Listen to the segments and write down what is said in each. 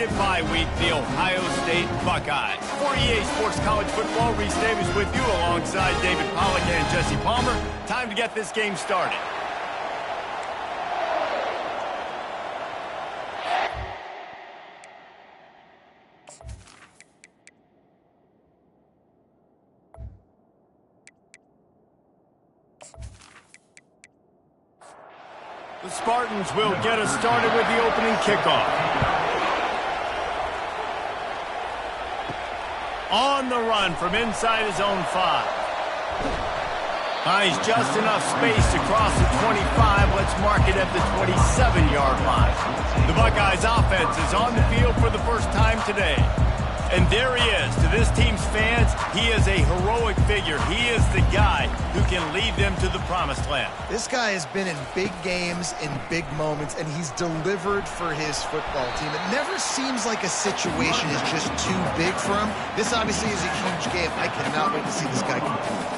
undefeated bye week, the Ohio State Buckeyes. For EA Sports College Football, Reese Davis with you alongside David Pollack and Jesse Palmer. Time to get this game started. The Spartans will get us started with the opening kickoff. On the run from inside his own 5. Finds just enough space to cross the 25. Let's mark it at the 27-yard line. The Buckeyes offense is on the field for the first time today. And there he is. To this team's fans, he is a heroic figure. He is the guy who can lead them to the promised land. This guy has been in big games, in big moments, and he's delivered for his football team. It never seems like a situation is just too big for him. This obviously is a huge game. I cannot wait to see this guy compete.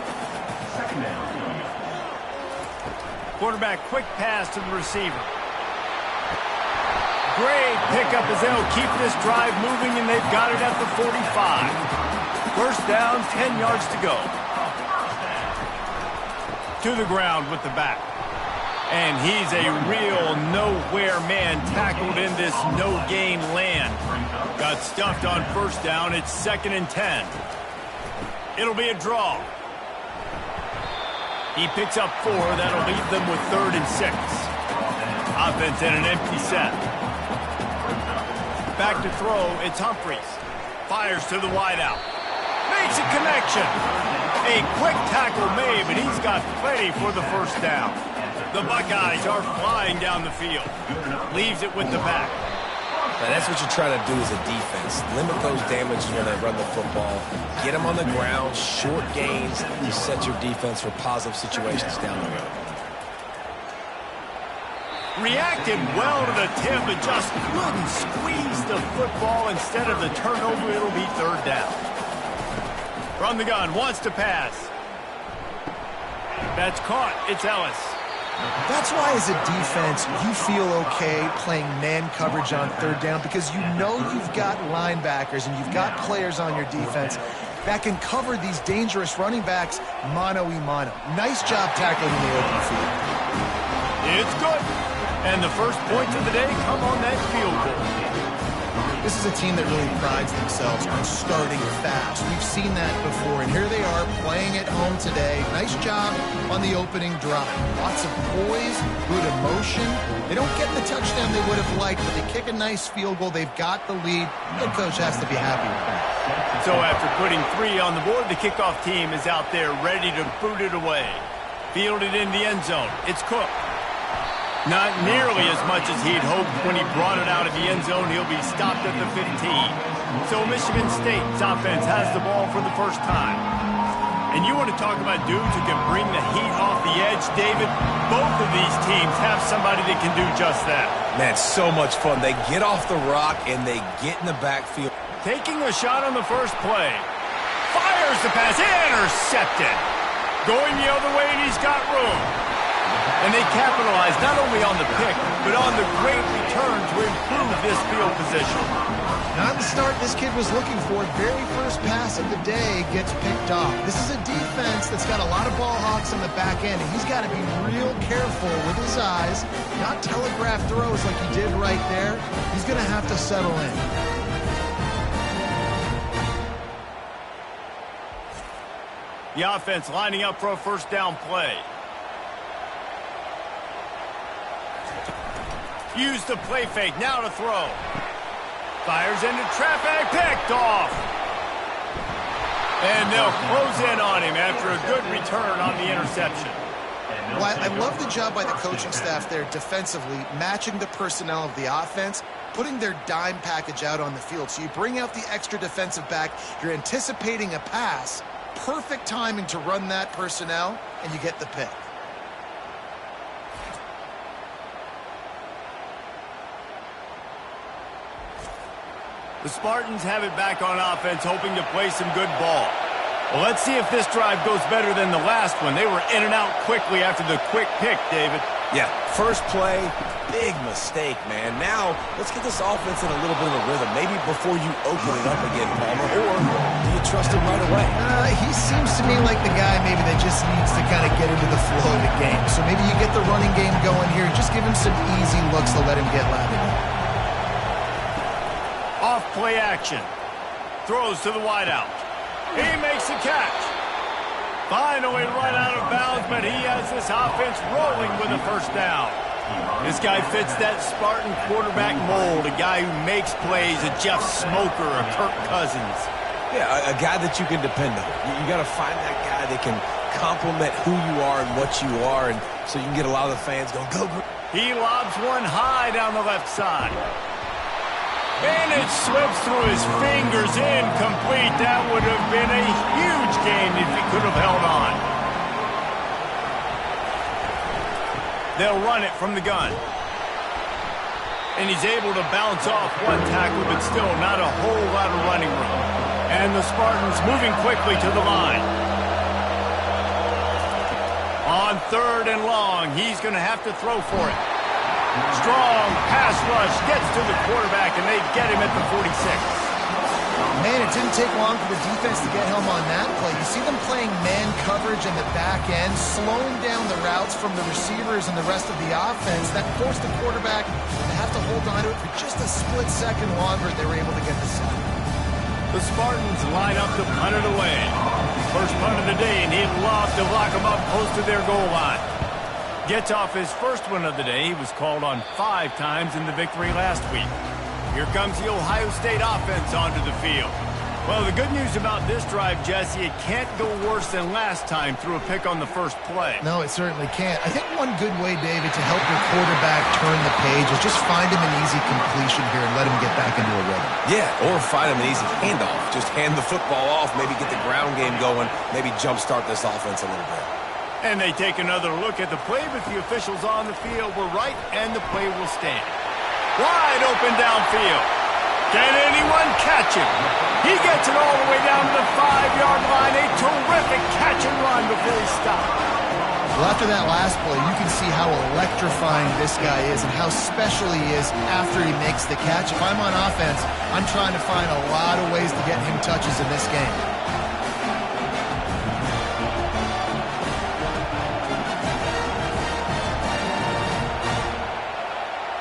Quarterback, quick pass to the receiver. Great pickup as they'll keep this drive moving, and they've got it at the 45. First down, 10 yards to go. To the ground with the back. And he's a real nowhere man tackled in this no-gain land. Got stuffed on first down. It's 2nd and 10. It'll be a draw. He picks up 4. That'll leave them with 3rd and 6. Offense in an empty set. Back to throw, it's Humphries. Fires to the wideout. Makes a connection. A quick tackle made, but he's got plenty for the first down. The Buckeyes are flying down the field. Leaves it with the back. Now that's what you try to do as a defense. Limit those damages when they run the football. Get them on the ground, short gains. You set your defense for positive situations down the road. Reacted well to the tip, but just couldn't squeeze the football. Instead of the turnover, it'll be 3rd down. From the gun, wants to pass. That's caught. It's Ellis. That's why as a defense, you feel okay playing man coverage on 3rd down because you know you've got linebackers and you've got players on your defense that can cover these dangerous running backs mano-a-mano. Nice job tackling in the open field. It's good. And the first points of the day come on that field goal. This is a team that really prides themselves on starting fast. We've seen that before, and here they are playing at home today. Nice job on the opening drive. Lots of poise, good emotion. They don't get the touchdown they would have liked, but they kick a nice field goal. They've got the lead. The coach has to be happy with that. So after putting 3 on the board, the kickoff team is out there ready to boot it away. Fielded in the end zone. It's Cook. Not nearly as much as he'd hoped when he brought it out of the end zone. He'll be stopped at the 15. So Michigan State's offense has the ball for the first time. And you want to talk about dudes who can bring the heat off the edge, David? Both of these teams have somebody that can do just that. Man, it's so much fun. They get off the rock and they get in the backfield. Taking a shot on the first play. Fires the pass. Intercepted. Going the other way, and he's got room. And they capitalize not only on the pick, but on the great return to improve this field position. Not the start this kid was looking for. Very first pass of the day gets picked off. This is a defense that's got a lot of ball hawks in the back end, and he's got to be real careful with his eyes, not telegraph throws like he did right there. He's going to have to settle in. The offense lining up for a first down play. Use the play fake, now to throw. Fires into traffic, picked off. And they'll close in on him after a good return on the interception. Well, I love the job by the coaching staff there defensively, matching the personnel of the offense, putting their dime package out on the field. So you bring out the extra defensive back, you're anticipating a pass, perfect timing to run that personnel, and you get the pick. The Spartans have it back on offense, hoping to play some good ball. Well, let's see if this drive goes better than the last one. They were in and out quickly after the quick pick, David. Yeah, first play, Big mistake, man. Now, let's get this offense in a little bit of a rhythm. Maybe before you open it up again, Palmer, or do you trust him right away? He seems to me like the guy maybe that just needs to kind of get into the flow of the game. So maybe you get the running game going here. Just give him some easy looks to let him get lathered up. Off play action. Throws to the wideout. He makes the catch. Finally run out of bounds, but he has this offense rolling with a first down. This guy fits that Spartan quarterback mold, a guy who makes plays, a Jeff Smoker, a Kirk Cousins. Yeah, a guy that you can depend on. You got to find that guy that can complement who you are and what you are, and so you can get a lot of the fans going, go. He lobs one high down the left side. And it slips through his fingers, incomplete. That would have been a huge game if he could have held on. They'll run it from the gun. And he's able to bounce off one tackle, but still not a whole lot of running room. And the Spartans moving quickly to the line. On 3rd and long, he's going to have to throw for it. Strong pass rush gets to the quarterback, and they get him at the 46. Man, it didn't take long for the defense to get home on that play. You see them playing man coverage in the back end, slowing down the routes from the receivers and the rest of the offense. That forced the quarterback to have to hold on to it for just a split second longer. They were able to get the sack. The Spartans line up to punt it away. First punt of the day, and he'd love to lock them up close to their goal line. Gets off his first one of the day. He was called on 5 times in the victory last week. Here comes the Ohio State offense onto the field. Well, the good news about this drive, Jesse, it can't go worse than last time through a pick on the first play. No, it certainly can't. I think one good way, David, to help your quarterback turn the page is just find him an easy completion here and let him get back into a rhythm. Yeah, or find him an easy handoff. Just hand the football off, maybe get the ground game going, maybe jumpstart this offense a little bit. And they take another look at the play, but the officials on the field were right, and the play will stand. Wide open downfield. Can anyone catch him? He gets it all the way down to the 5-yard line. A terrific catch and run before he stopped. Well, after that last play, you can see how electrifying this guy is and how special he is after he makes the catch. If I'm on offense, I'm trying to find a lot of ways to get him touches in this game.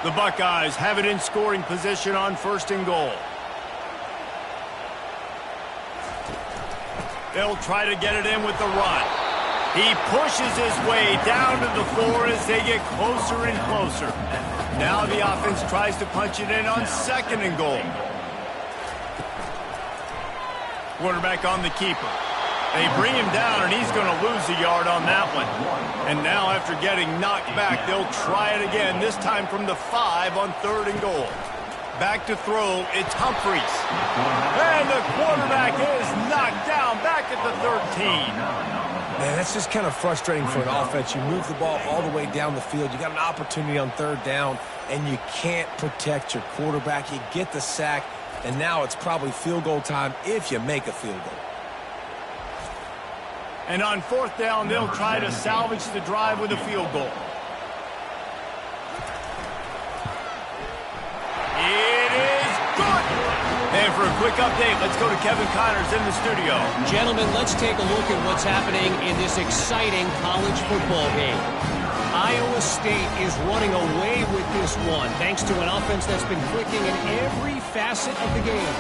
The Buckeyes have it in scoring position on 1st and goal. They'll try to get it in with the run. He pushes his way down to the 4 as they get closer and closer. Now the offense tries to punch it in on 2nd and goal. Quarterback on the keeper. They bring him down, and he's going to lose a yard on that one. And now, after getting knocked back, they'll try it again, this time from the 5 on 3rd and goal. Back to throw, it's Humphreys. And the quarterback is knocked down back at the 13. Man, that's just kind of frustrating for an offense. You move the ball all the way down the field. You got an opportunity on 3rd down, and you can't protect your quarterback. You get the sack, and now it's probably field goal time if you make a field goal. And on 4th down, they'll try to salvage the drive with a field goal. It is good! And for a quick update, let's go to Kevin Connors in the studio. Gentlemen, let's take a look at what's happening in this exciting college football game. Iowa State is running away with this one, thanks to an offense that's been clicking in every facet of the game.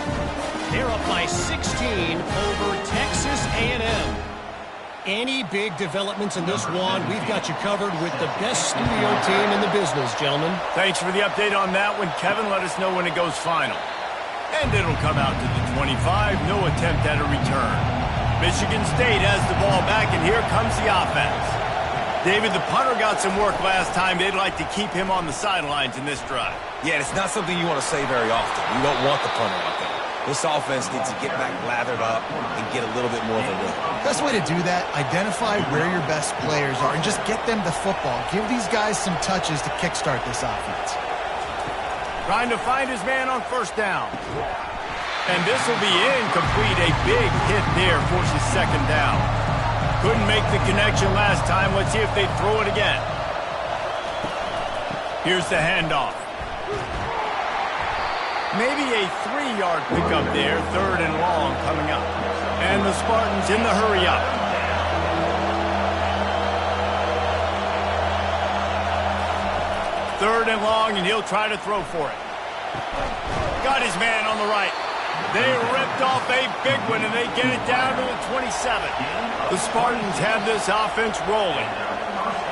They're up by 16 over Texas A&M. Any big developments in this one, we've got you covered with the best studio team in the business, gentlemen. Thanks for the update on that one, Kevin. Let us know when it goes final. And it'll come out to the 25. No attempt at a return. Michigan State has the ball back, and here comes the offense. David, the punter got some work last time. They'd like to keep him on the sidelines in this drive. Yeah, it's not something you want to say very often. You don't want the punter out there. This offense needs to get back lathered up and get a little bit more of a rhythm. Best way to do that, identify where your best players are and just get them the football. Give these guys some touches to kickstart this offense. Trying to find his man on 1st down. And this will be incomplete. A big hit there forces 2nd down. Couldn't make the connection last time. Let's see if they throw it again. Here's the handoff. Maybe a 3-yard pickup there, 3rd and long coming up. And the Spartans in the hurry up. Third and long, and he'll try to throw for it. Got his man on the right. They ripped off a big one, and they get it down to the 27. The Spartans have this offense rolling.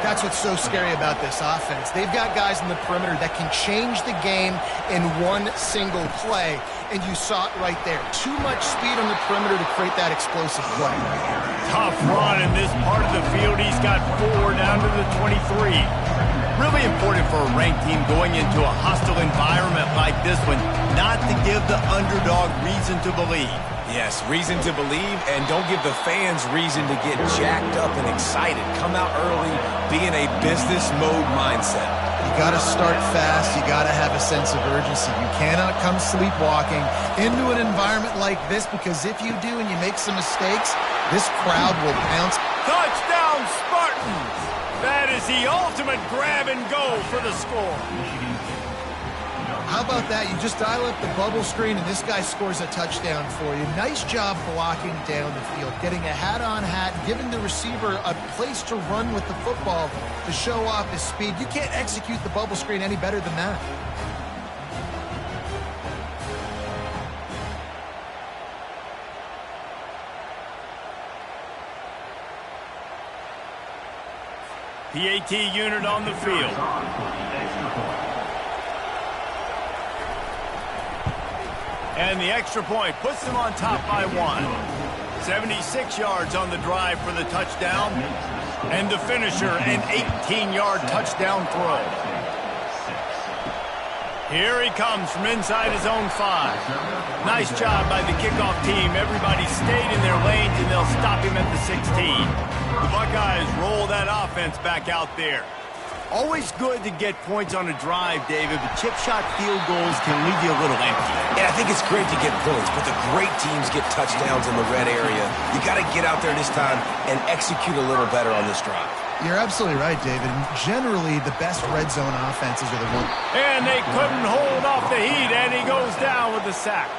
That's what's so scary about this offense. They've got guys in the perimeter that can change the game in one single play, and you saw it right there. Too much speed on the perimeter to create that explosive play. Tough run in this part of the field. He's got 4 down to the 23. Really important for a ranked team going into a hostile environment like this one, not to give the underdog reason to believe. Yes, reason to believe, and don't give the fans reason to get jacked up and excited. Come out early, be in a business mode mindset. You got to start fast. You got to have a sense of urgency. You cannot come sleepwalking into an environment like this, because if you do and you make some mistakes, this crowd will pounce. Touchdown, Spartans! That is the ultimate grab and go for the score. How about that? You just dial up the bubble screen and this guy scores a touchdown for you. Nice job blocking down the field, getting a hat-on-hat, giving the receiver a place to run with the football to show off his speed. You can't execute the bubble screen any better than that. PAT unit on the field. And the extra point puts them on top by 1. 76 yards on the drive for the touchdown. And the finisher, an 18-yard touchdown throw. Here he comes from inside his own 5. Nice job by the kickoff team. Everybody stayed in their lanes, and they'll stop him at the 16. The Buckeyes roll that offense back out there. Always good to get points on a drive, David, but chip shot field goals can leave you a little empty. Yeah, I think it's great to get points, but the great teams get touchdowns in the red area. You got to get out there this time and execute a little better on this drive. You're absolutely right, David. And generally, the best red zone offenses are the ones. And they couldn't hold off the heat, and he goes down with the sack.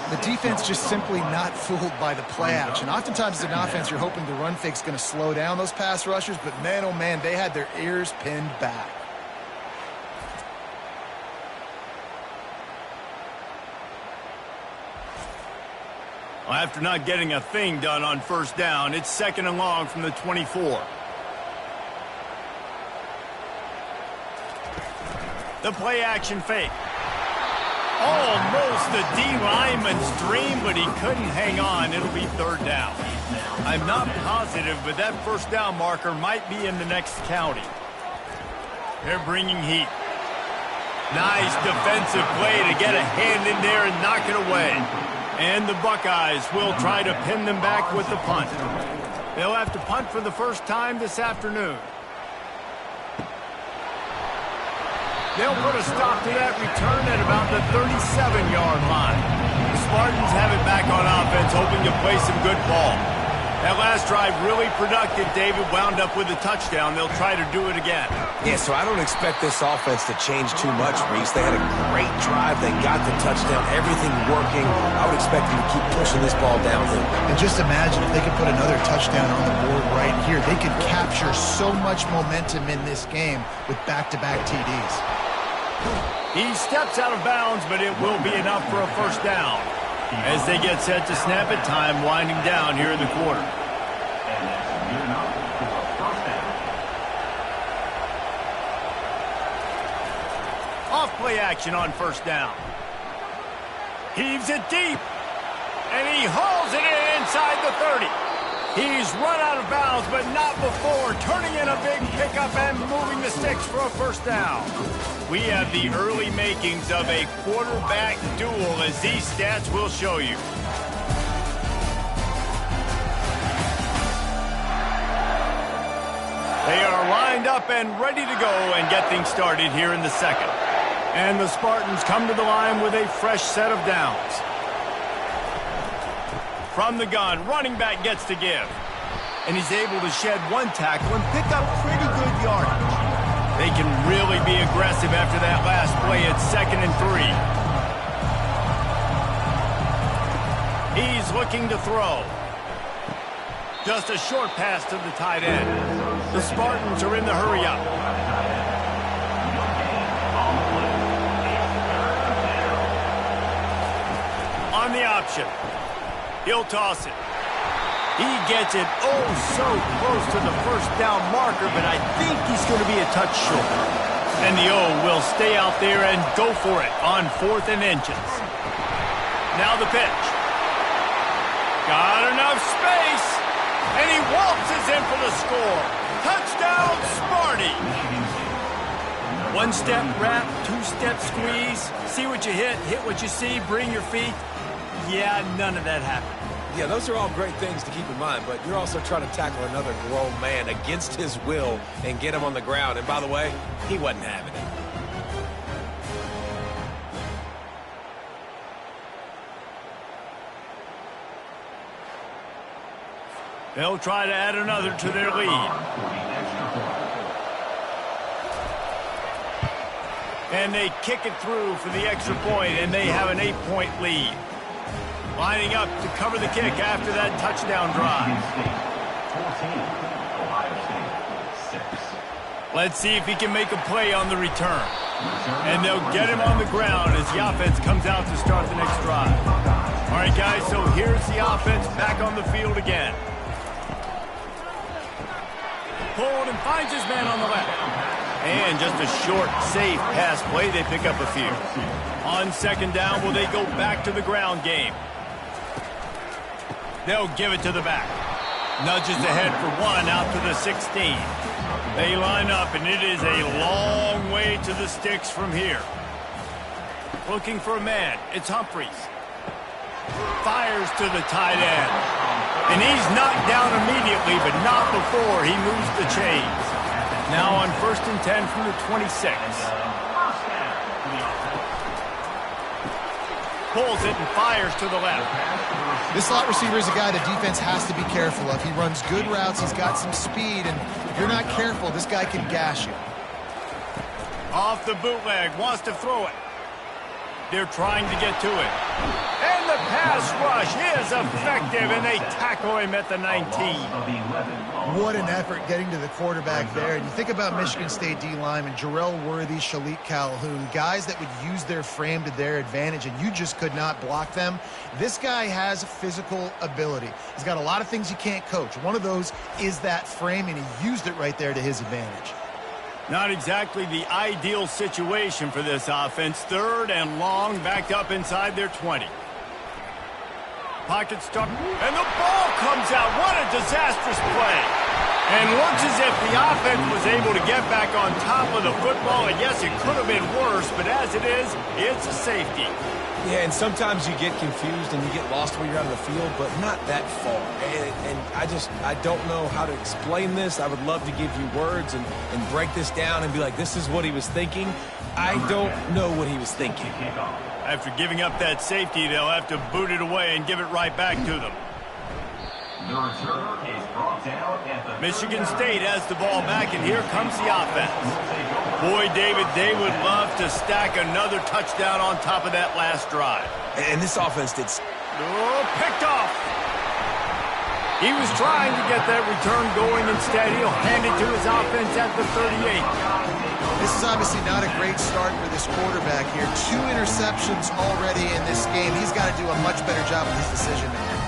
The defense just simply not fooled by the play action. Oftentimes, as an offense, you're hoping the run fake's going to slow down those pass rushers, but man, oh man, they had their ears pinned back. Well, after not getting a thing done on first down, it's 2nd and long from the 24. The play action fake. Almost the D lineman's dream, but he couldn't hang on. It'll be 3rd down. I'm not positive, but that first down marker might be in the next county. They're bringing heat. Nice defensive play to get a hand in there and knock it away. And the Buckeyes will try to pin them back with the punt. They'll have to punt for the first time this afternoon. They'll put a stop to that return at about the 37-yard line. The Spartans have it back on offense, hoping to play some good ball. That last drive really productive. David wound up with a touchdown. They'll try to do it again. Yeah, so I don't expect this offense to change too much, Reese. They had a great drive. They got the touchdown. Everything working. I would expect them to keep pushing this ball downhill. And just imagine if they could put another touchdown on the board right here. They could capture so much momentum in this game with back-to-back TDs. He steps out of bounds, but it will be enough for a first down. As they get set to snap it, time winding down here in the quarter. Off play action on first down. Heaves it deep. And he hauls it in inside the 30. He's run out of bounds, but not before turning in a big pickup and moving the sticks for a first down. We have the early makings of a quarterback duel, as these stats will show you. They are lined up and ready to go and get things started here in the second. And the Spartans come to the line with a fresh set of downs. From the gun, running back gets to give. And he's able to shed one tackle and pick up pretty good yardage. They can really be aggressive after that last play. It's 2nd and 3. He's looking to throw. Just a short pass to the tight end. The Spartans are in the hurry-up. On the option. He'll toss it. He gets it oh so close to the first down marker, but I think he's going to be a touch short. And the O will stay out there and go for it on 4th and inches. Now the pitch. Got enough space, and he waltzes in for the score. Touchdown, Sparty! 1-step wrap, 2-step squeeze. See what you hit what you see, bring your feet. Yeah, none of that happened. Yeah, those are all great things to keep in mind, but you're also trying to tackle another grown man against his will and get him on the ground. And by the way, he wasn't having it. They'll try to add another to their lead. And they kick it through for the extra point, and they have an 8-point lead. Lining up to cover the kick after that touchdown drive. Let's see if he can make a play on the return. And they'll get him on the ground as the offense comes out to start the next drive. All right, guys, so here's the offense back on the field again. Pulled and finds his man on the left. And just a short, safe pass play. They pick up a few. On 2nd down, will they go back to the ground game? They'll give it to the back. Nudges ahead for 1 out to the 16. They line up, and it is a long way to the sticks from here. Looking for a man. It's Humphries. Fires to the tight end. And he's knocked down immediately, but not before he moves the chains. Now on 1st and 10 from the 26. Pulls it and fires to the left. This slot receiver is a guy the defense has to be careful of. He runs good routes. He's got some speed, and if you're not careful, this guy can gash you. Off the bootleg, wants to throw it. They're trying to get to it. And the pass rush is effective, and they tackle him at the 19. What an effort getting to the quarterback there. And you think about Michigan State D linemen, Jarrell Worthy, Shalik Calhoun, guys that would use their frame to their advantage, and you just could not block them. This guy has physical ability. He's got a lot of things you can't coach. One of those is that frame, and he used it right there to his advantage. Not exactly the ideal situation for this offense. 3rd and long, backed up inside their 20. Pocket start, and the ball comes out. What a disastrous play. And looks as if the offense was able to get back on top of the football. And yes, it could have been worse, but as it is, it's a safety. Yeah, and sometimes you get confused and you get lost when you're out of the field, but not that far. And I don't know how to explain this. I would love to give you words and break this down and be like, this is what he was thinking. I don't know what he was thinking. After giving up that safety, they'll have to boot it away and give it right back to them. Michigan State has the ball back, and here comes the offense. Boy, David, they would love to stack another touchdown on top of that last drive. And this offense did... Oh, picked off. He was trying to get that return going. Instead, he'll hand it to his offense at the 38. This is obviously not a great start for this quarterback here. 2 interceptions already in this game. He's got to do a much better job with his decision making.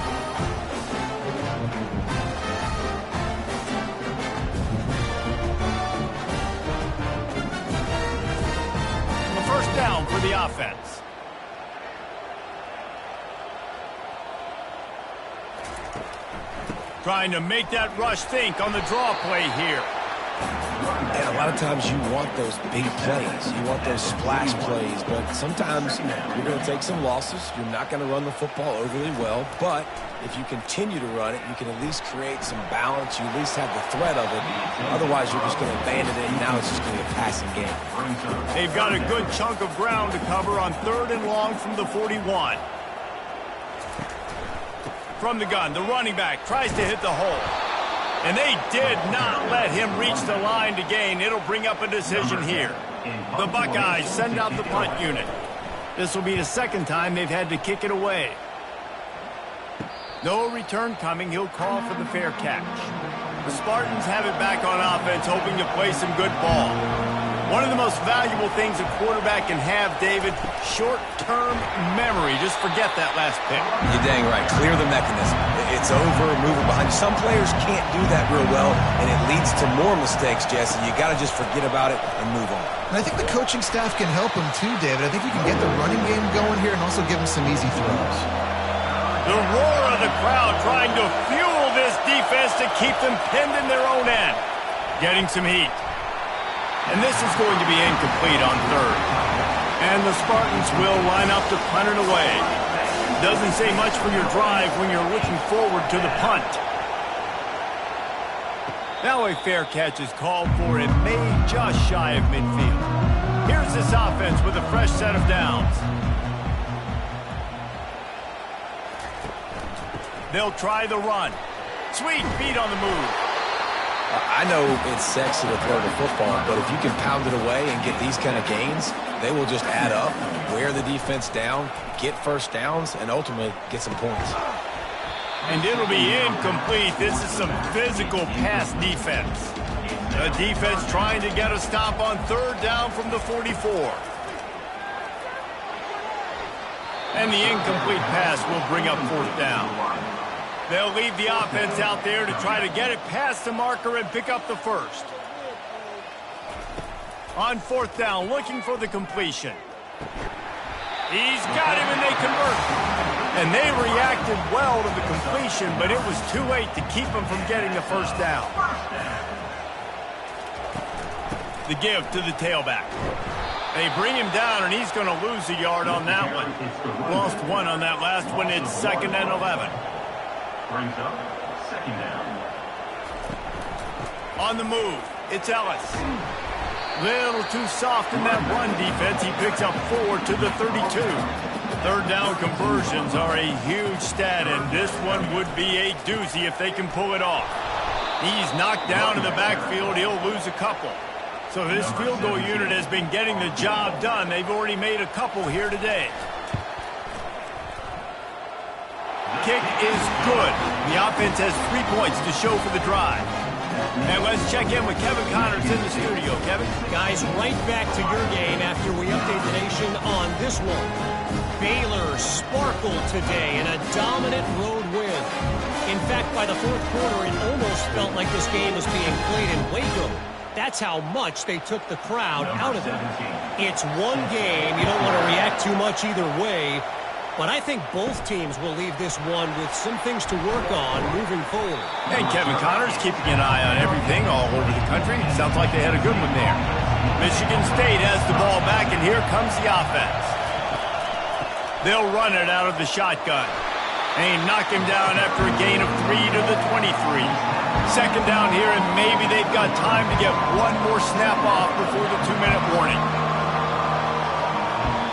Down for the offense. Trying to make that rush think on the draw play here. And a lot of times you want those big plays. You want those splash plays, but sometimes you're going to take some losses. You're not going to run the football overly well, but if you continue to run it, you can at least create some balance. You at least have the threat of it. Otherwise, you're just going to abandon it, and now it's just going to be a passing game. They've got a good chunk of ground to cover on 3rd and long from the 41. From the gun, the running back tries to hit the hole. And they did not let him reach the line to gain. It'll bring up a decision here. The Buckeyes send out the punt unit. This will be the second time they've had to kick it away. No return coming. He'll call for the fair catch. The Spartans have it back on offense, hoping to play some good ball. One of the most valuable things a quarterback can have, David, short-term memory. Just forget that last pick. You're dang right. Clear the mechanism. It's over, moving behind. Some players can't do that real well, and it leads to more mistakes, Jesse. You got to just forget about it and move on. And I think the coaching staff can help him too, David. I think you can get the running game going here and also give him some easy throws. The roar of the crowd trying to fuel this defense to keep them pinned in their own end. Getting some heat. And this is going to be incomplete on third. And the Spartans will line up to punt it away. Doesn't say much for your drive when you're looking forward to the punt. Now a fair catch is called for and made just shy of midfield. Here's this offense with a fresh set of downs. They'll try the run. Sweet feet on the move. I know it's sexy to throw the football, but if you can pound it away and get these kind of gains, they will just add up, wear the defense down, get first downs, and ultimately get some points. And it'll be incomplete. This is some physical pass defense. The defense trying to get a stop on third down from the 44. And the incomplete pass will bring up fourth down. They'll leave the offense out there to try to get it past the marker and pick up the first. On fourth down, looking for the completion. He's got him, and they convert. And they reacted well to the completion, but it was too late to keep them from getting the first down. The give to the tailback. They bring him down, and he's going to lose a yard on that one. Lost one on that last one. It's 2nd and 11. Brings up 2nd down. On the move, it's Ellis. Little too soft in that run defense. He picks up 4 to the 32. Third down conversions are a huge stat, and this one would be a doozy if they can pull it off. He's knocked down in the backfield. He'll lose a couple. So this field goal unit has been getting the job done. They've already made a couple here today. Kick is good. The offense has 3 points to show for the drive. And let's check in with Kevin Connors in the studio. Kevin? Guys, right back to your game after we update the nation on this one. Baylor sparkled today in a dominant road win. In fact, by the fourth quarter, it almost felt like this game was being played in Waco. That's how much they took the crowd out of it. It's one game. You don't want to react too much either way. But I think both teams will leave this one with some things to work on moving forward. And Kevin Connors keeping an eye on everything all over the country. Sounds like they had a good one there. Michigan State has the ball back, and here comes the offense. They'll run it out of the shotgun. They knock him down after a gain of 3 to the 23. Second down here, and maybe they've got time to get one more snap off before the 2-minute warning.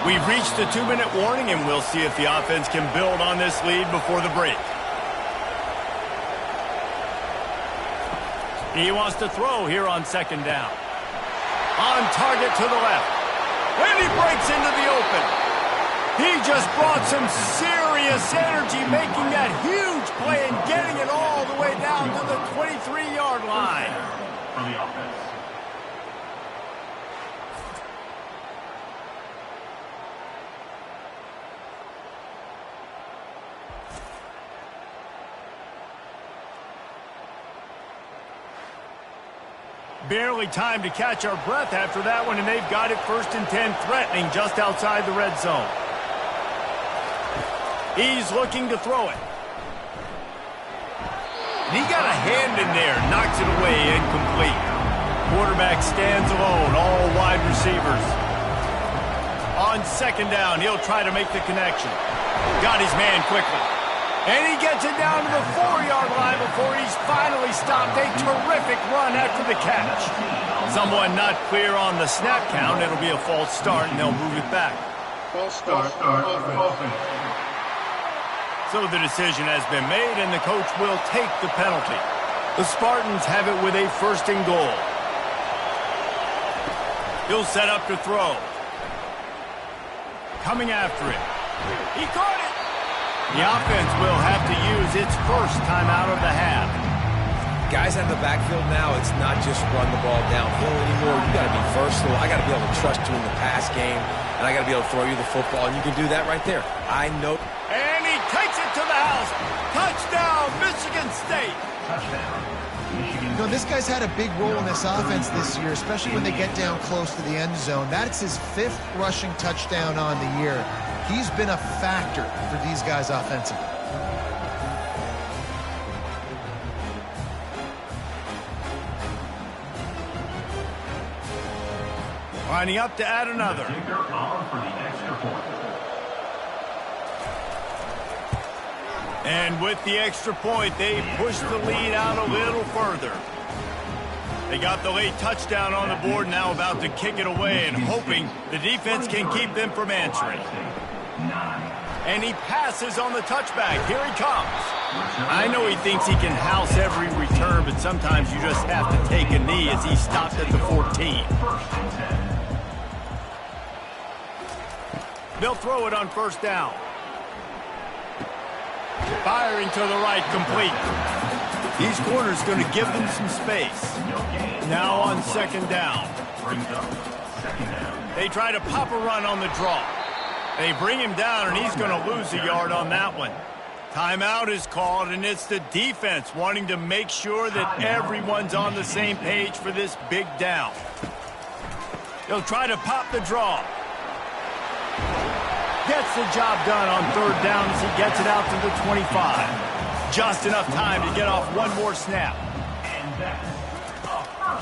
We've reached the 2-minute warning, and we'll see if the offense can build on this lead before the break. He wants to throw here on second down. On target to the left. And he breaks into the open. He just brought some serious energy, making that huge play and getting it all the way down to the 23-yard line. For the offense. Barely time to catch our breath after that one, and they've got it 1st and 10, threatening just outside the red zone. He's looking to throw it. And he got a hand in there, knocks it away, incomplete. Quarterback stands alone, all wide receivers. On second down, he'll try to make the connection. Got his man quickly. And he gets it down to the 4-yard line before he's finally stopped. A terrific run after the catch. Someone not clear on the snap count. It'll be a false start, and they'll move it back. False start. Offense. So the decision has been made, and the coach will take the penalty. The Spartans have it with a 1st and goal. He'll set up to throw. Coming after it. He caught it. The offense will have to use its first timeout of the half. Guys out of the backfield now, it's not just run the ball downhill anymore. You got to be versatile. I got to be able to trust you in the pass game, and I got to be able to throw you the football, and you can do that right there. I know. And he takes it to the house. Touchdown, Michigan State. You know, this guy's had a big role in this offense this year, especially when they get down close to the end zone. That's his 5th rushing touchdown on the year. He's been a factor for these guys offensively. Lining up to add another. And with the extra point, they push the lead out a little further. They got the late touchdown on the board, now about to kick it away and hoping the defense can keep them from answering. And he passes on the touchback. Here he comes. I know he thinks he can house every return, but sometimes you just have to take a knee as he stopped at the 14. They'll throw it on 1st down. Firing to the right, complete. These corners going to give them some space. Now on 2nd down. They try to pop a run on the draw. They bring him down, and he's going to lose a yard on that one. Timeout is called, and it's the defense wanting to make sure that everyone's on the same page for this big down. They'll try to pop the draw. Gets the job done on 3rd down as he gets it out to the 25. Just enough time to get off one more snap.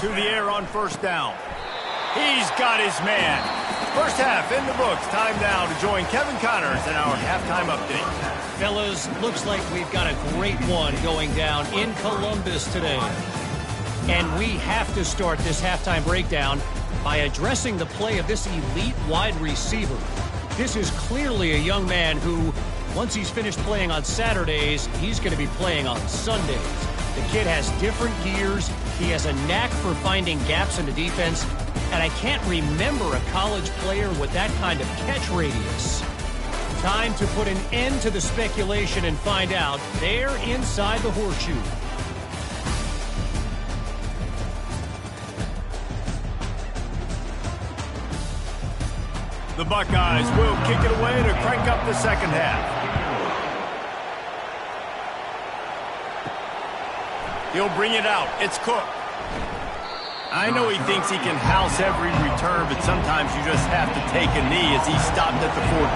To the air on 1st down. He's got his man. First half in the books. Time now to join Kevin Connors in our halftime update. Fellas, looks like we've got a great one going down in Columbus today. And we have to start this halftime breakdown by addressing the play of this elite wide receiver. This is clearly a young man who, once he's finished playing on Saturdays, he's going to be playing on Sundays. The kid has different gears. He has a knack for finding gaps in the defense. And I can't remember a college player with that kind of catch radius. Time to put an end to the speculation and find out. They're inside the horseshoe. The Buckeyes will kick it away to crank up the 2nd half. He'll bring it out. It's Cook. I know he thinks he can house every return, but sometimes you just have to take a knee as he stopped at the 14.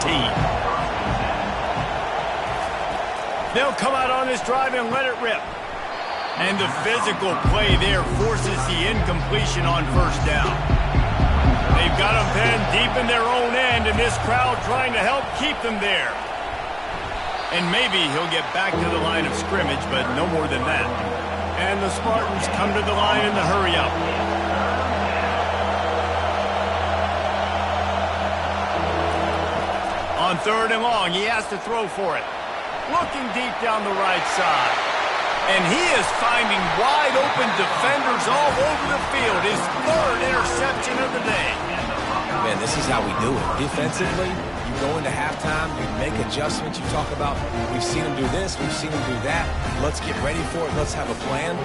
They'll come out on this drive and let it rip. And the physical play there forces the incompletion on 1st down. They've got them pinned deep in their own end, and this crowd trying to help keep them there. And maybe he'll get back to the line of scrimmage, but no more than that. And the Spartans come to the line in the hurry-up. On 3rd and long, he has to throw for it. Looking deep down the right side. And he is finding wide-open defenders all over the field. His 3rd interception of the day. Man, this is how we do it. Defensively, you go into halftime, you make adjustments. You talk about, we've seen him do this, we've seen him do that. Let's get ready for it. Let's have a plan.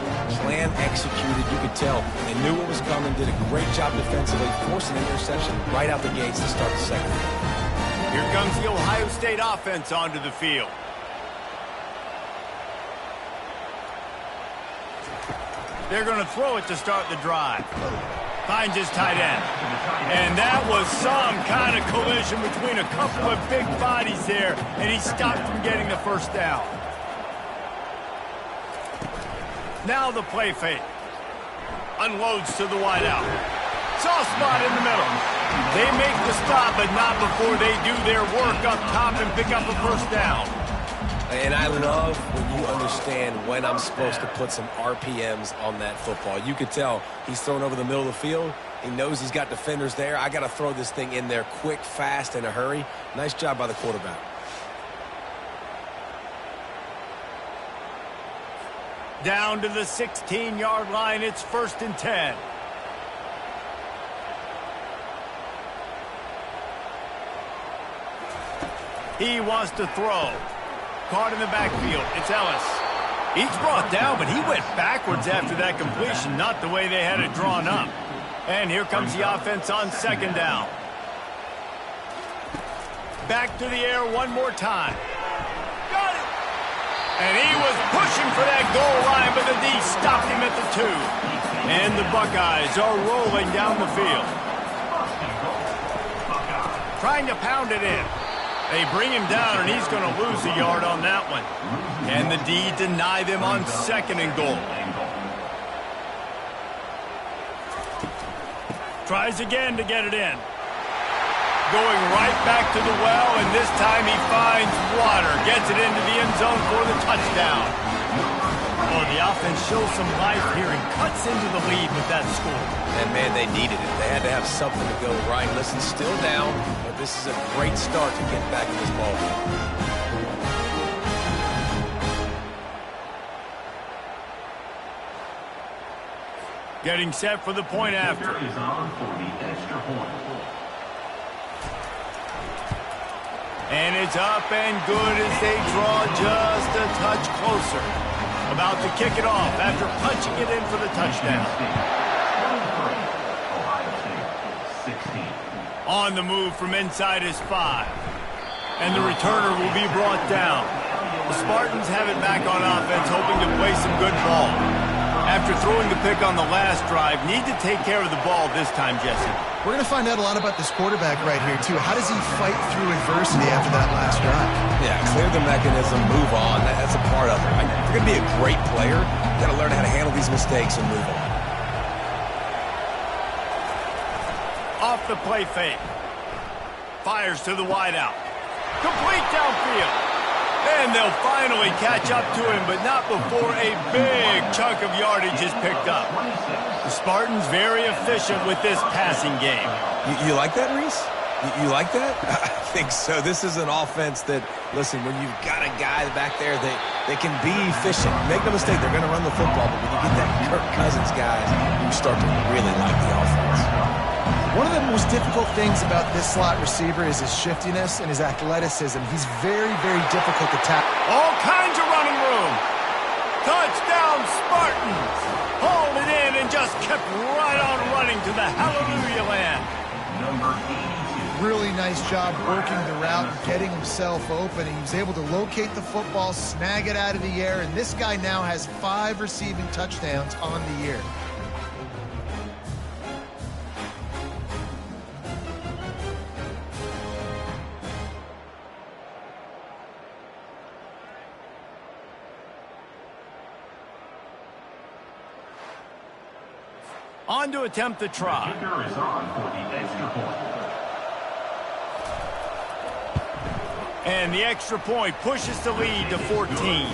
Plan executed. You could tell they knew what was coming, did a great job defensively, forcing an interception right out the gates to start the 2nd half. Here comes the Ohio State offense onto the field. They're going to throw it to start the drive. Finds his tight end. And that was some kind of collision between a couple of big bodies there, and he stopped from getting the 1st down. Now the play fake. Unloads to the wideout. Soft spot in the middle. They make the stop, but not before they do their work up top and pick up a 1st down. And I love when you understand when I'm supposed to put some RPMs on that football. You could tell he's thrown over the middle of the field. He knows he's got defenders there. I got to throw this thing in there quick, fast, in a hurry. Nice job by the quarterback. Down to the 16-yard line. It's 1st and 10. He wants to throw. Caught in the backfield. It's Ellis. He's brought down, but he went backwards after that completion, not the way they had it drawn up. And here comes the offense on 2nd down. Back to the air one more time. Got it! And he was pushing for that goal line, but the D stopped him at the 2. And the Buckeyes are rolling down the field. Trying to pound it in. They bring him down, and he's going to lose a yard on that one. And the D deny them on 2nd and goal. Tries again to get it in. Going right back to the well, and this time he finds water. Gets it into the end zone for the touchdown. Oh, the offense shows some life here and cuts into the lead with that score. And, man, they needed it. They had to have something to go right. Listen, still down, but this is a great start to get back in this ball game. Getting set for the point after. Is on for the extra point. And it's up and good as they draw just a touch closer. About to kick it off after punching it in for the touchdown. 23, Ohio State, 16. On the move from inside his 5. And the returner will be brought down. The Spartans have it back on offense, hoping to play some good ball. After throwing the pick on the last drive, need to take care of the ball this time, Jesse. We're going to find out a lot about this quarterback right here, too. How does he fight through adversity after that last drive? Yeah, clear the mechanism, move on. That's a part of it. If you're going to be a great player, you got to learn how to handle these mistakes and move on. Off the play fake. Fires to the wideout. Complete downfield. And they'll finally catch up to him, but not before a big chunk of yardage is picked up. The Spartans very efficient with this passing game. You like that, Reese? You like that? I think so. This is an offense that, listen, when you've got a guy back there that they can be efficient. Make no mistake, they're going to run the football, but when you get that Kirk Cousins guys, you start to really like the offense. One of the most difficult things about this slot receiver is his shiftiness and his athleticism. He's very, very difficult to tackle. All kinds of running room. Touchdown, Spartans. Hauled it in and just kept right on running to the hallelujah land. Number 82. Really nice job working the route and getting himself open. He was able to locate the football, snag it out of the air, and this guy now has 5 receiving touchdowns on the year. On to attempt the try. Kicker is on for the extra point. And the extra point pushes the lead to 14.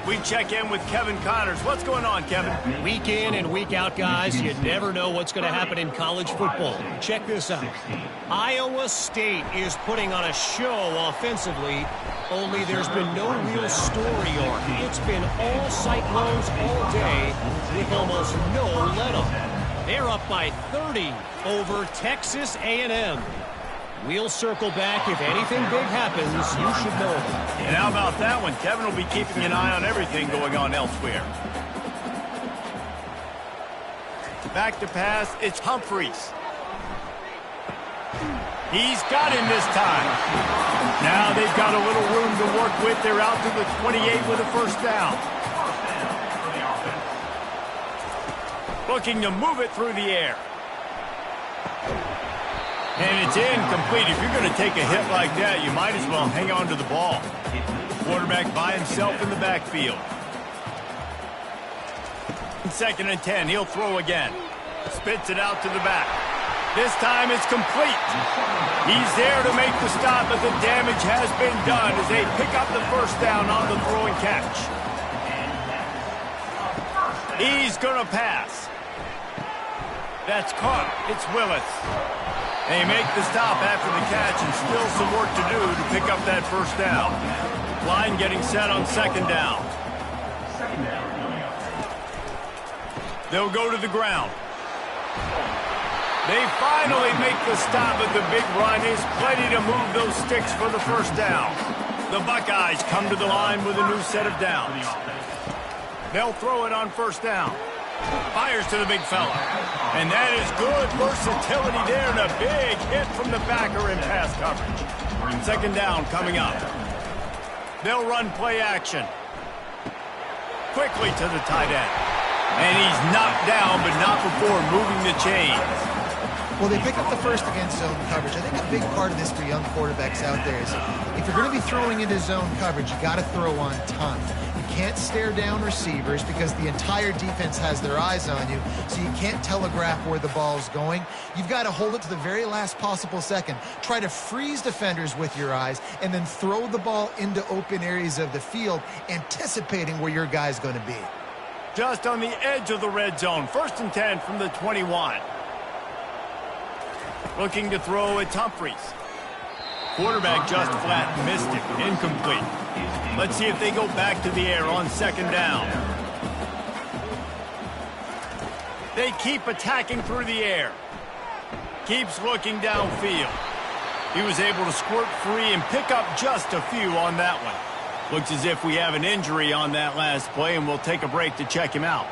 We check in with Kevin Connors. What's going on, Kevin? Week in and week out, guys, you never know what's going to happen in college football. Check this out. Iowa State is putting on a show offensively, only there's been no real story arc. It's been all Cyclones all day with almost no let-up. They're up by 30 over Texas A&M. We'll circle back. If anything big happens, you should know it. And how about that one? Kevin will be keeping an eye on everything going on elsewhere. Back to pass. It's Humphreys. He's got him this time. Now they've got a little room to work with. They're out to the 28 with a first down. Looking to move it through the air. And it's incomplete. If you're going to take a hit like that, you might as well hang on to the ball. Quarterback by himself in the backfield. 2nd and 10. He'll throw again. Spits it out to the back. This time it's complete. He's there to make the stop, but the damage has been done as they pick up the first down on the throw and catch. He's going to pass. That's caught. It's Willis. They make the stop after the catch and still some work to do to pick up that first down. Line getting set on 2nd down. They'll go to the ground. They finally make the stop at the big run. Is plenty to move those sticks for the first down. The Buckeyes come to the line with a new set of downs. They'll throw it on first down. Fires to the big fella. And that is good versatility there and a big hit from the backer in pass coverage. Second down coming up. They'll run play action. Quickly to the tight end. And he's knocked down, but not before moving the chains. Well, they pick up the first against zone coverage. I think a big part of this for young quarterbacks out there is if you're going to be throwing into zone coverage, you got to throw on time. You can't stare down receivers because the entire defense has their eyes on you, so you can't telegraph where the ball's going. You've got to hold it to the very last possible second. Try to freeze defenders with your eyes and then throw the ball into open areas of the field, anticipating where your guy's going to be. Just on the edge of the red zone. 1st and 10 from the 21. Looking to throw at Humphries. Quarterback just flat missed it. Incomplete. Let's see if they go back to the air on second down. They keep attacking through the air. Keeps looking downfield. He was able to squirt free and pick up just a few on that one. Looks as if we have an injury on that last play, and we'll take a break to check him out.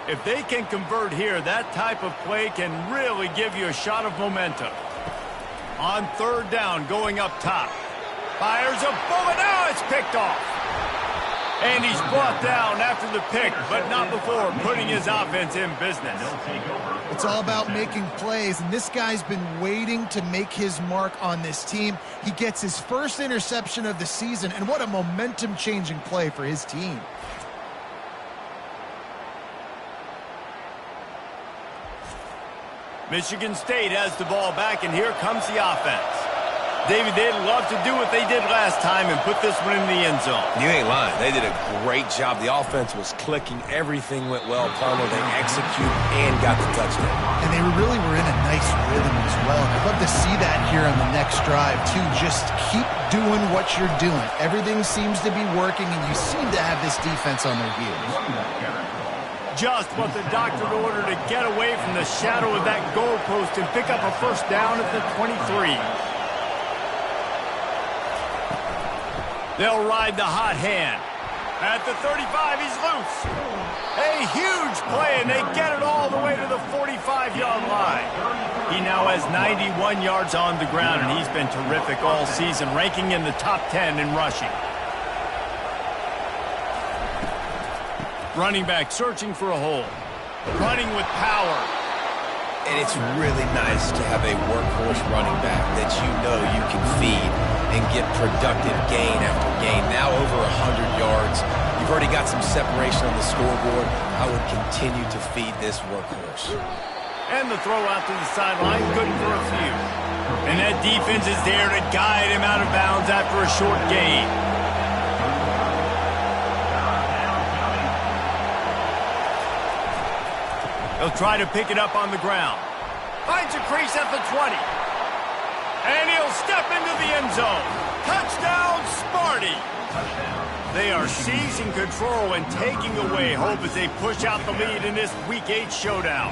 If they can convert here, that type of play can really give you a shot of momentum. On third down, going up top. Fires a bullet. Now it's picked off. And he's brought down after the pick, but not before putting his offense in business. It's all about making plays, and this guy's been waiting to make his mark on this team. He gets his first interception of the season, and what a momentum-changing play for his team. Michigan State has the ball back, and here comes the offense. David, they'd love to do what they did last time and put this one in the end zone. You ain't lying. They did a great job. The offense was clicking. Everything went well. Palmer, they executed and got the touchdown. And they really were in a nice rhythm as well. I'd love to see that here on the next drive, too. Just keep doing what you're doing. Everything seems to be working, and you seem to have this defense on their heels. Just what the doctor ordered to get away from the shadow of that goalpost and pick up a first down at the 23. They'll ride the hot hand. At the 35, he's loose. A huge play, and they get it all the way to the 45-yard line. He now has 91 yards on the ground, and he's been terrific all season, ranking in the top 10 in rushing. Running back searching for a hole. Running with power. And it's really nice to have a workhorse running back that you know you can feed and get productive gain after gain. Now over 100 yards. You've already got some separation on the scoreboard. I would continue to feed this workhorse. And the throw out to the sideline, good for a few. And that defense is there to guide him out of bounds after a short gain. He'll try to pick it up on the ground. Finds a crease at the 20. And he'll step into the end zone. Touchdown, Sparty. They are seizing control and taking away hope as they push out the lead in this Week 8 showdown.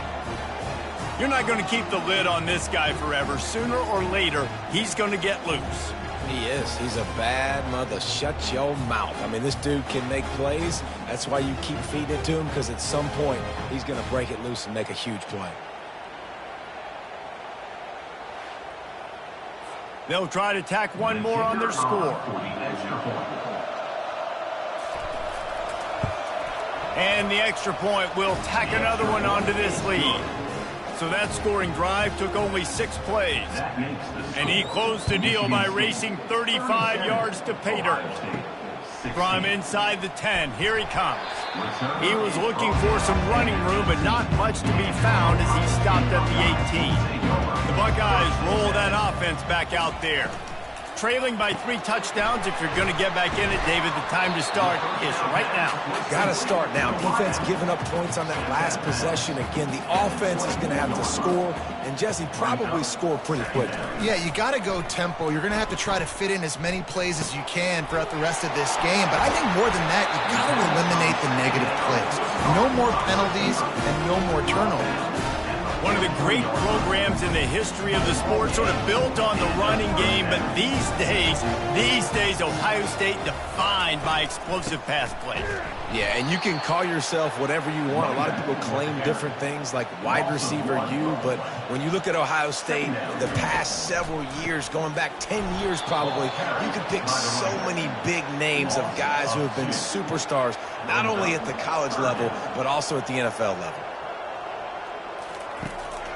You're not going to keep the lid on this guy forever. Sooner or later, he's going to get loose. He is. He's a bad mother. Shut your mouth. I mean, this dude can make plays. That's why you keep feeding it to him, because at some point, he's going to break it loose and make a huge play. They'll try to tack one more on their score. And the extra point will tack another one onto this lead. So that scoring drive took only 6 plays. And he closed the deal by racing 35 yards to pay dirt. From inside the 10, here he comes. He was looking for some running room, but not much to be found as he stopped at the 18. The Buckeyes roll that offense back out there. trailing by 3 touchdowns. If you're going to get back in it, David, the time to start is right now. Got to start now. Defense giving up points on that last possession. Again, the offense is going to have to score, and Jesse probably score pretty quickly. Yeah, you got to go tempo. You're going to have to try to fit in as many plays as you can throughout the rest of this game. But I think more than that, you got to eliminate the negative plays. No more penalties and no more turnovers. One of the great programs in the history of the sport, sort of built on the running game, but these days, Ohio State defined by explosive pass play. Yeah, and you can call yourself whatever you want. A lot of people claim different things like wide receiver U, but when you look at Ohio State, the past several years, going back 10 years probably, you could pick so many big names of guys who have been superstars, not only at the college level, but also at the NFL level.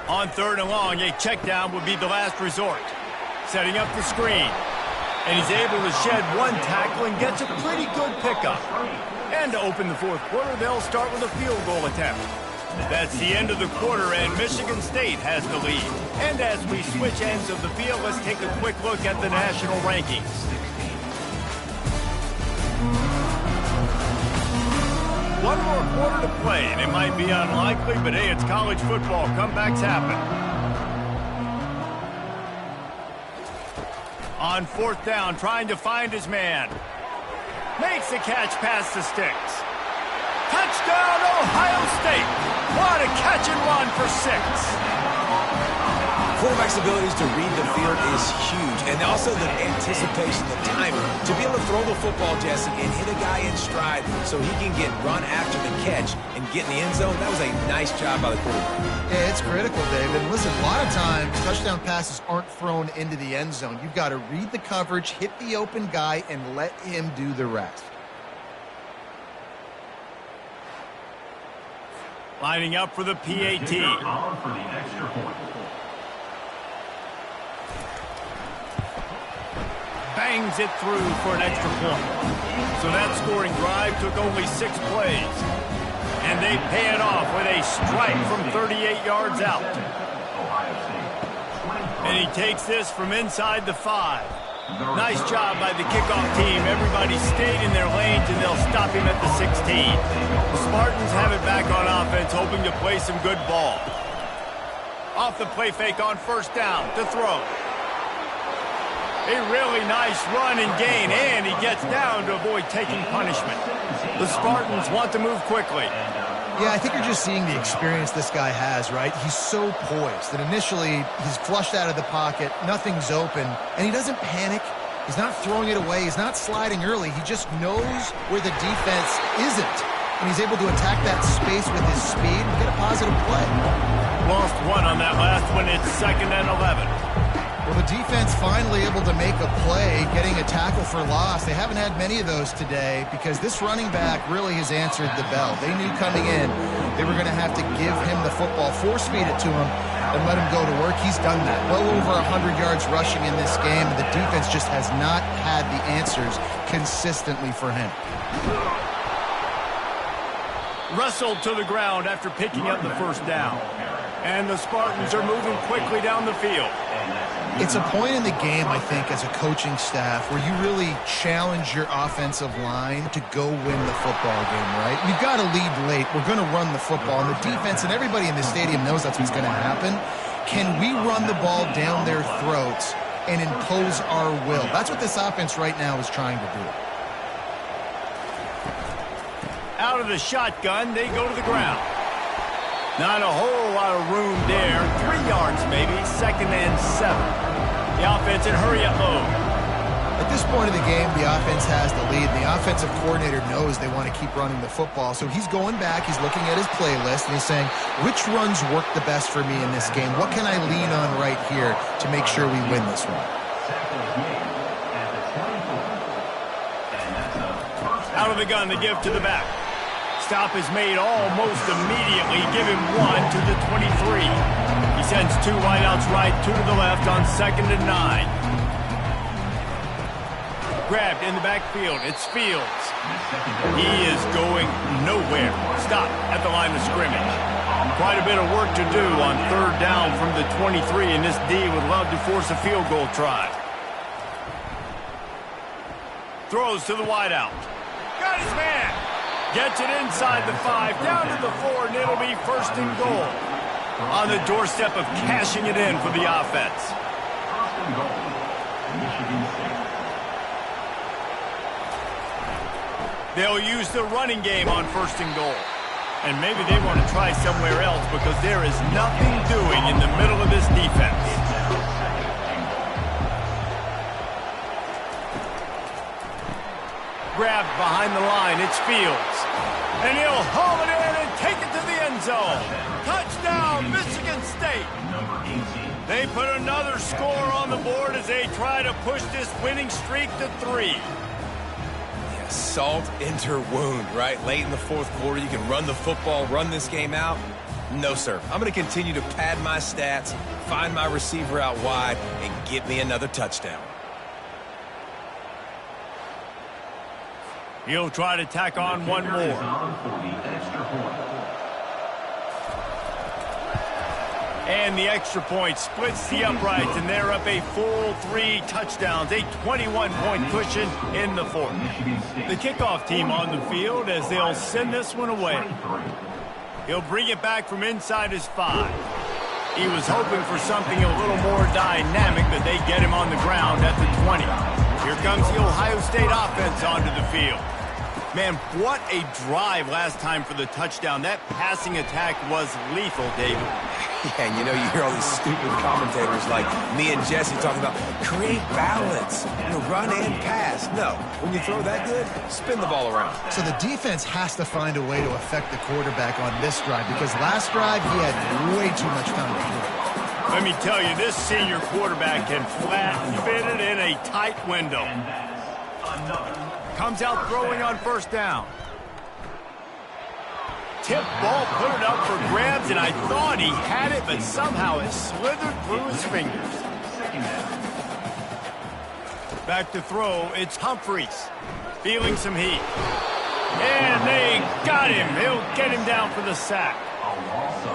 On 3rd and long, a check down would be the last resort. Setting up the screen. And he's able to shed 1 tackle and gets a pretty good pickup. And to open the 4th quarter, they'll start with a field goal attempt. That's the end of the quarter, and Michigan State has the lead. And as we switch ends of the field, let's take a quick look at the national rankings. One more quarter to play, and it might be unlikely, but hey, it's college football. Comebacks happen. On 4th down, trying to find his man. Makes the catch past the sticks. Touchdown, Ohio State. What a catch and run for 6. Quarterback's abilities to read the field is huge, and also the anticipation, the timing, to be able to throw the football, Jesse, and hit a guy in stride so he can get run after the catch and get in the end zone. That was a nice job by the quarterback. Yeah, it's critical, David. Listen, a lot of times, touchdown passes aren't thrown into the end zone. You've got to read the coverage, hit the open guy, and let him do the rest. Lining up for the PAT. On for the extra point. Bangs it through for an extra point. So that scoring drive took only 6 plays. And they pay it off with a strike from 38 yards out. And he takes this from inside the 5. Nice job by the kickoff team. Everybody stayed in their lanes, and they'll stop him at the 16. The Spartans have it back on offense, hoping to play some good ball. Off the play fake on 1st down to throw. A really nice run and gain, and he gets down to avoid taking punishment. The Spartans want to move quickly. Yeah, I think you're just seeing the experience this guy has, right? He's so poised that initially he's flushed out of the pocket, nothing's open, and he doesn't panic. He's not throwing it away. He's not sliding early. He just knows where the defense isn't, and he's able to attack that space with his speed and get a positive play. Lost 1 on that last one. It's 2nd and 11. Well, the defense finally able to make a play, getting a tackle for loss. They haven't had many of those today because this running back really has answered the bell. They knew coming in they were going to have to give him the football, force-feed it to him, and let him go to work. He's done that. Well over 100 yards rushing in this game, and the defense just has not had the answers consistently for him. Wrestled to the ground after picking up the 1st down. And the Spartans are moving quickly down the field. It's a point in the game, I think, as a coaching staff where you really challenge your offensive line to go win the football game, right? You've got to lead late. We're going to run the football, and the defense and everybody in the stadium knows that's what's going to happen. Can we run the ball down their throats and impose our will? That's what this offense right now is trying to do. Out of the shotgun, they go to the ground. Not a whole lot of room there. 3 yards maybe. 2nd and 7. The offense in hurry-up mode. At this point of the game, the offense has the lead. The offensive coordinator knows they want to keep running the football. So he's going back. He's looking at his playlist, and he's saying, which runs work the best for me in this game? What can I lean on right here to make sure we win this one? Out of the gun, the give to the back. Stop is made almost immediately. Give him 1 to the 23. He sends 2 wideouts right, 2 to the left on 2nd and 9. Grabbed in the backfield. It's Fields. He is going nowhere. Stop at the line of scrimmage. Quite a bit of work to do on 3rd down from the 23, and this D would love to force a field goal try. Throws to the wideout. Got his man. Gets it inside the 5, down to the 4, and it'll be first and goal. On the doorstep of cashing it in for the offense. First and goal. Michigan State. They'll use the running game on first and goal. And maybe they want to try somewhere else because there is nothing doing in the middle of this defense. Grabbed behind the line, it's Fields. And he'll haul it in and take it to the end zone. Touchdown, Michigan State. Number 18. They put another score on the board as they try to push this winning streak to 3. Salt into wound, right? Late in the fourth quarter, you can run the football, run this game out. No, sir. I'm going to continue to pad my stats, find my receiver out wide, and get me another touchdown. He'll try to tack on one more. On for the extra point. And the extra point splits the uprights, and they're up a full 3 touchdowns, a 21-point cushion in the fourth. The kickoff team on the field as they'll send this one away. He'll bring it back from inside his 5. He was hoping for something a little more dynamic, but they get him on the ground at the 20. Here comes the Ohio State offense onto the field. Man, what a drive last time for the touchdown. That passing attack was lethal, David. Yeah, and you know, you hear all these stupid commentators like me and Jesse talking about create balance, run and pass. No, when you throw that good, spin the ball around. So the defense has to find a way to affect the quarterback on this drive because last drive he had way too much time to do it. Let me tell you, this senior quarterback can flat fit it in a tight window. And that's another. Comes out throwing on first down. Tip ball, put it up for grabs, and I thought he had it, but somehow it slithered through his fingers. Second down. Back to throw, it's Humphreys. Feeling some heat. And they got him. He'll get him down for the sack.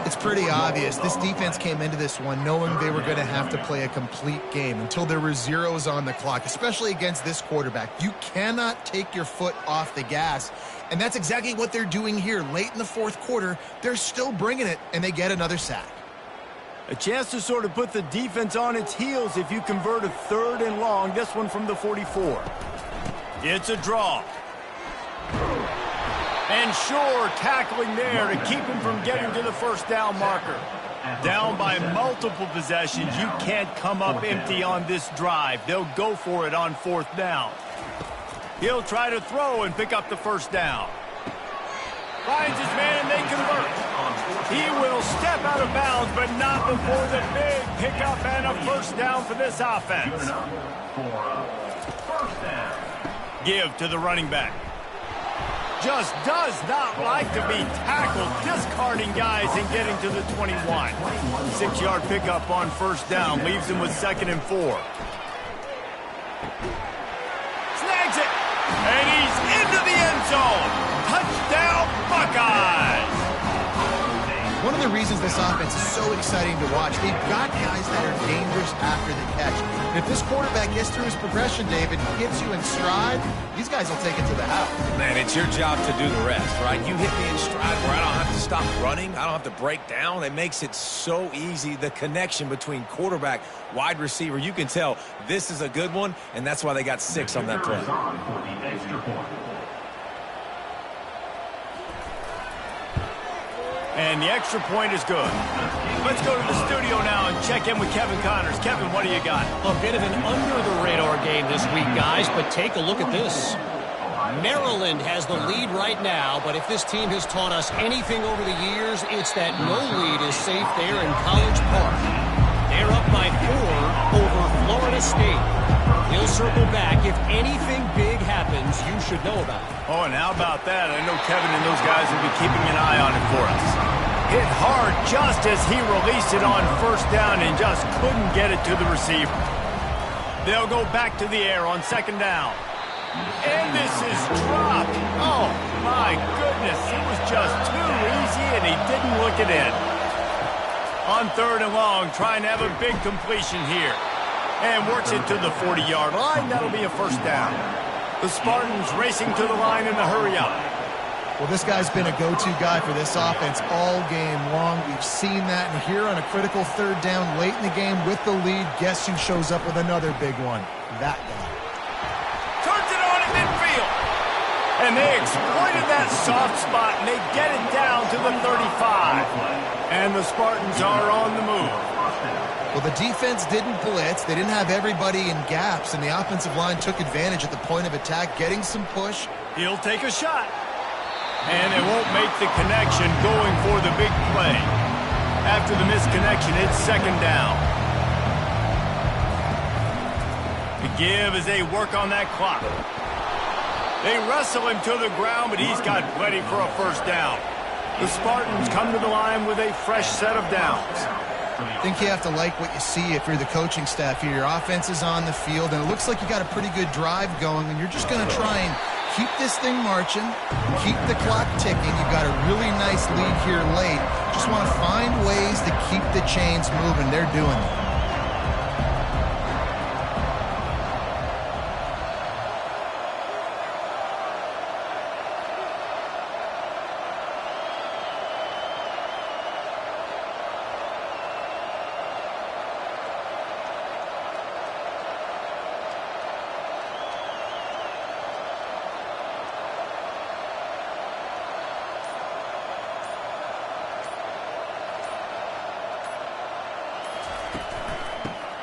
It's pretty obvious. This defense came into this one knowing they were going to have to play a complete game until there were zeros on the clock, especially against this quarterback. You cannot take your foot off the gas, and that's exactly what they're doing here. Late in the fourth quarter, they're still bringing it, and they get another sack. A chance to sort of put the defense on its heels if you convert a 3rd and long. This one from the 44. It's a draw. And Shore tackling there to keep him from getting to the first down marker. Down by multiple possessions. You can't come up empty on this drive. They'll go for it on 4th down. He'll try to throw and pick up the first down. Finds his man, they convert. He will step out of bounds, but not before the big pickup and a first down for this offense. First down. Give to the running back. Just does not like to be tackled, discarding guys and getting to the 21. 6-yard pickup on first down, leaves him with 2nd and 4. Snags it, and he's into the end zone. Touchdown, Buckeyes! One of the reasons this offense is so exciting to watch, they've got guys that are dangerous after the catch. And if this quarterback gets through his progression, David, gets you in stride, these guys will take it to the house. Man, it's your job to do the rest, right? You hit me in stride where I don't have to stop running. I don't have to break down. It makes it so easy. The connection between quarterback, wide receiver, you can tell this is a good one, and that's why they got 6 on that play. On for the extra point. And the extra point is good. Let's go to the studio now and check in with Kevin Connors. Kevin, what do you got? A bit of an under-the-radar game this week, guys, but take a look at this. Maryland has the lead right now, but if this team has taught us anything over the years, it's that no lead is safe there in College Park. They're up by 4 over Florida State. He'll circle back. If anything big happens, you should know about it. Oh, and how about that? I know Kevin and those guys will be keeping an eye on it for us. Hit hard just as he released it on first down and just couldn't get it to the receiver. They'll go back to the air on 2nd down. And this is dropped. Oh, my goodness. It was just too easy, and he didn't look it in. On 3rd and long, trying to have a big completion here. And works it to the 40-yard line. That'll be a first down. The Spartans racing to the line in the hurry-up. Well, this guy's been a go-to guy for this offense all game long. We've seen that, and here on a critical third down late in the game with the lead, guess who shows up with another big one? That guy. Turns it on in midfield. And they exploited that soft spot, and they get it down to the 35. And the Spartans are on the move. Well, the defense didn't blitz. They didn't have everybody in gaps, and the offensive line took advantage at the point of attack, getting some push. He'll take a shot. And it won't make the connection going for the big play. After the misconnection, it's second down. The give as they work on that clock. They wrestle him to the ground, but he's got plenty for a first down. The Spartans come to the line with a fresh set of downs. I think you have to like what you see if you're the coaching staff here. Your offense is on the field, and it looks like you got a pretty good drive going, and you're just going to try and keep this thing marching, keep the clock ticking. You've got a really nice lead here late. Just want to find ways to keep the chains moving. They're doing that.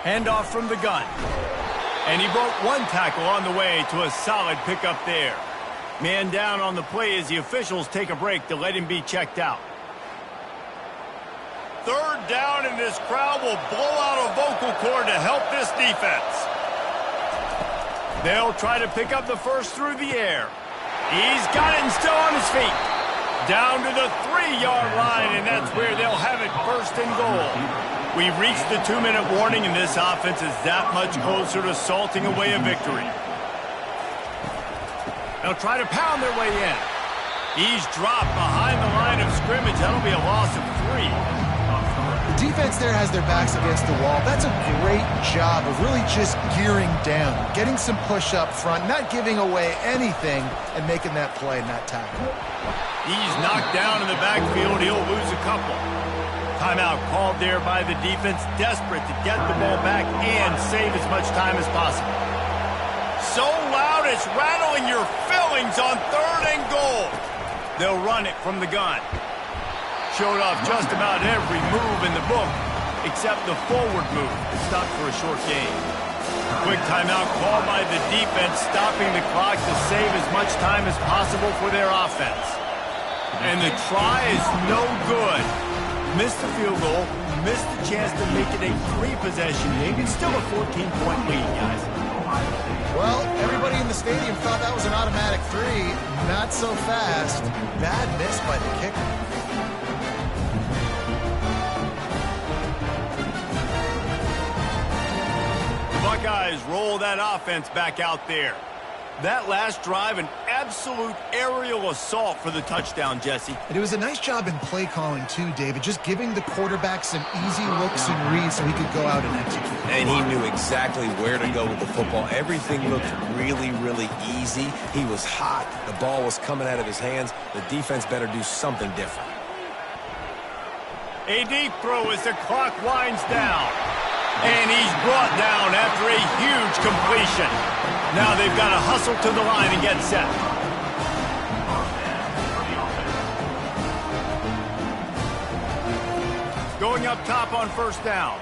Handoff from the gun. And he broke one tackle on the way to a solid pickup there. Man down on the play as the officials take a break to let him be checked out. Third down, and this crowd will blow out a vocal cord to help this defense. They'll try to pick up the first through the air. He's got it and still on his feet. Down to the 3-yard line, and that's where they'll have it first and goal. We've reached the 2-minute warning, and this offense is that much closer to salting away a victory. They'll try to pound their way in. He's dropped behind the line of scrimmage. That'll be a loss of 3. The defense there has their backs against the wall. That's a great job of really just gearing down, getting some push up front, not giving away anything, and making that play and that tackle. He's knocked down in the backfield. He'll lose a couple. Timeout called there by the defense, desperate to get the ball back and save as much time as possible. So loud it's rattling your fillings on third and goal. They'll run it from the gun. Showed off just about every move in the book except the forward move. Stopped for a short gain. Quick timeout called by the defense, stopping the clock to save as much time as possible for their offense. And the try is no good. Missed the field goal, missed the chance to make it a 3-possession game. It's still a 14-point lead, guys. Well, everybody in the stadium thought that was an automatic 3. Not so fast. Bad miss by the kicker. The Buckeyes roll that offense back out there. That last drive, an absolute aerial assault for the touchdown, Jesse. And it was a nice job in play calling, too, David, just giving the quarterback some easy looks and reads so he could go out and execute. And he knew exactly where to go with the football. Everything looked really, really easy. He was hot. The ball was coming out of his hands. The defense better do something different. A deep throw as the clock winds down. And he's brought down after a huge completion. Now they've got to hustle to the line and get set. Going up top on first down.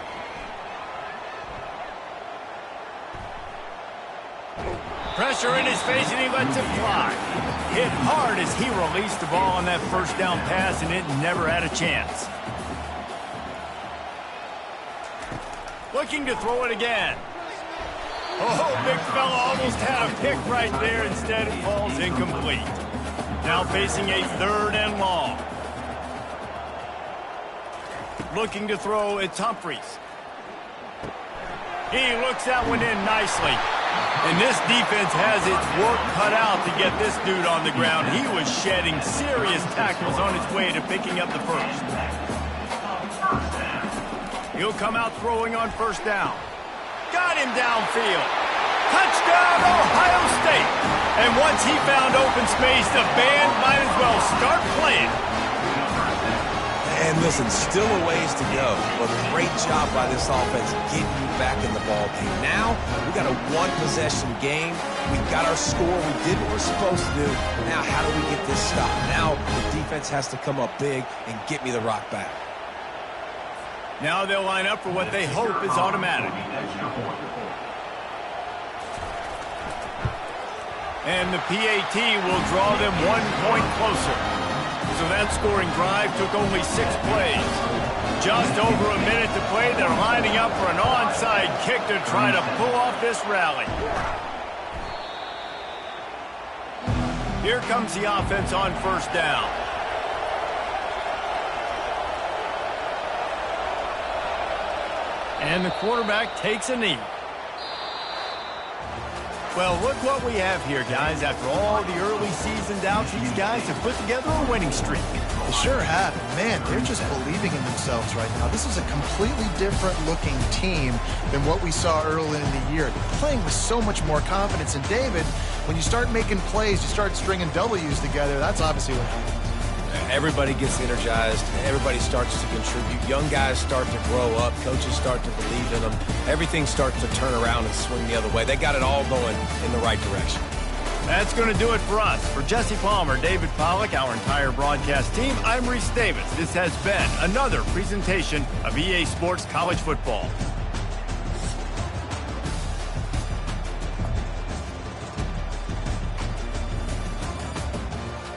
Pressure in his face, and he lets it fly. Hit hard as he released the ball on that first down pass, and it never had a chance. Looking to throw it again. Oh, big fella almost had a pick right there. Instead, it falls incomplete. Now facing a third and long. Looking to throw, it's Humphries. He looks that one in nicely. And this defense has its work cut out to get this dude on the ground. He was shedding serious tackles on his way to picking up the first. He'll come out throwing on first down. Got him downfield. Touchdown, Ohio State. And once he found open space, the band might as well start playing. And listen, still a ways to go, but great job by this offense getting you back in the ball game. Now, we got a one-possession game. We got our score. We did what we're supposed to do. Now, how do we get this stopped? Now, the defense has to come up big and get me the rock back. Now they'll line up for what they hope is automatic. And the PAT will draw them 1 point closer. So that scoring drive took only 6 plays. Just over a minute to play. They're lining up for an onside kick to try to pull off this rally. Here comes the offense on first down. And the quarterback takes a knee. Well, look what we have here, guys. After all the early season doubts, these guys have put together a winning streak. They sure have. Man, they're just believing in themselves right now. This is a completely different looking team than what we saw early in the year. They're playing with so much more confidence. And David, when you start making plays, you start stringing W's together, that's obviously what happens. Everybody gets energized. Everybody starts to contribute. Young guys start to grow up. Coaches start to believe in them. Everything starts to turn around and swing the other way. They got it all going in the right direction. That's going to do it for us. For Jesse Palmer, David Pollack, our entire broadcast team, I'm Reese Davis. This has been another presentation of EA Sports College Football.